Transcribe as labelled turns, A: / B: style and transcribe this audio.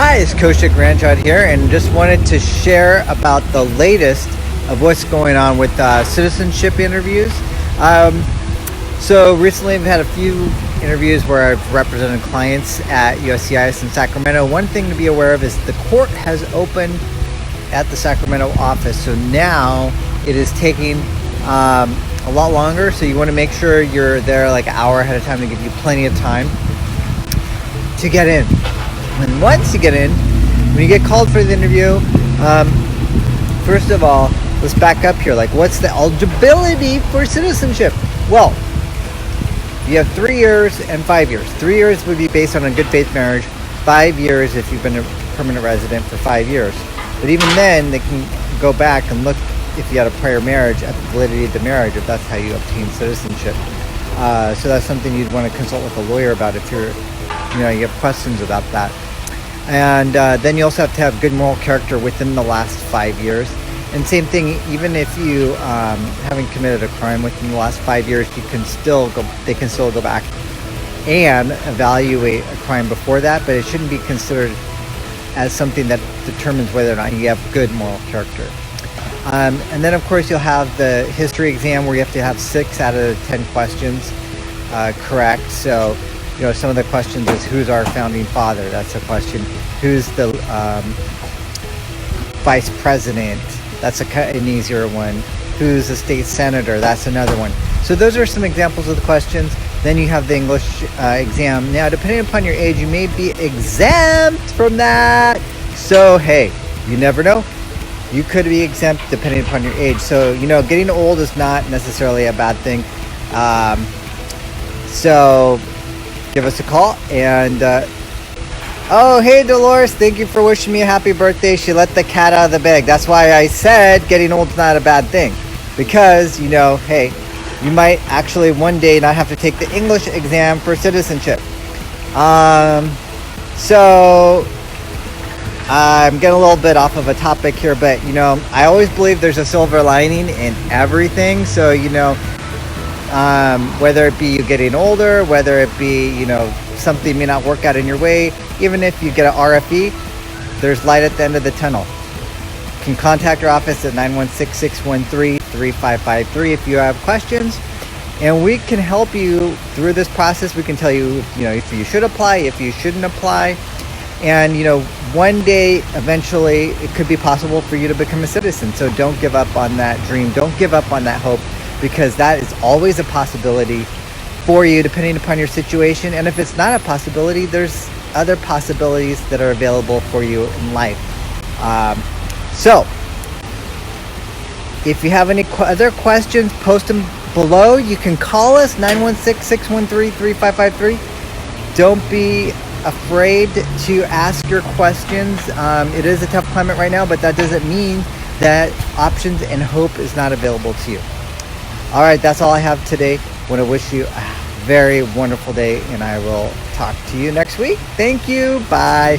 A: Hi, it's Ranchod here, and just wanted to share about the latest of what's going on with citizenship interviews. So recently I've had a few interviews where I've represented clients at USCIS in Sacramento. One thing to be aware of is the court has opened at the Sacramento office, so now it is taking a lot longer, so you want to make sure you're there like an hour ahead of time to give you plenty of time to get in. And once you get in, when you get called for the interview, first of all, let's back up here. Like, what's the eligibility for citizenship? Well, you have 3 years and 5 years. 3 years would be based on a good faith marriage. 5 years if you've been a permanent resident for 5 years. But even then, they can go back and look if you had a prior marriage at the validity of the marriage, if that's how you obtain citizenship. So that's something you'd want to consult with a lawyer about if you have questions about that. And then you also have to have good moral character within the last 5 years. And same thing, even if you haven't committed a crime within the last 5 years, they can still go back and evaluate a crime before that, but it shouldn't be considered as something that determines whether or not you have good moral character. And then of course you'll have the history exam where you have to have 6 out of 10 questions correct. So some of the questions is, who's our founding father? That's a question. Who's the vice president? That's an easier one. Who's the state senator? That's another one. So those are some examples of the questions. Then you have the English exam. Now, depending upon your age, you may be exempt from that. So, hey, you never know. You could be exempt depending upon your age. So, getting old is not necessarily a bad thing. So give us a call. And oh, hey Dolores, thank you for wishing me a happy birthday. She let the cat out of the bag. That's why I said getting old is not a bad thing, because hey, you might actually one day not have to take the English exam for citizenship. So I'm getting a little bit off of a topic here, but I always believe there's a silver lining in everything. So whether it be you getting older, whether it be something may not work out in your way, even if you get an RFE, there's light at the end of the tunnel. You can contact our office at 916-613-3553 if you have questions, and we can help you through this process. We can tell you, if you should apply, if you shouldn't apply, and one day, eventually, it could be possible for you to become a citizen. So don't give up on that dream. Don't give up on that hope, because that is always a possibility for you, depending upon your situation. And if it's not a possibility, there's other possibilities that are available for you in life. So if you have any other questions, post them below. You can call us 916-613-3553. Don't be afraid to ask your questions. It is a tough climate right now, but that doesn't mean that options and hope is not available to you. All right, that's all I have today. I want to wish you a very wonderful day, and I will talk to you next week. Thank you. Bye.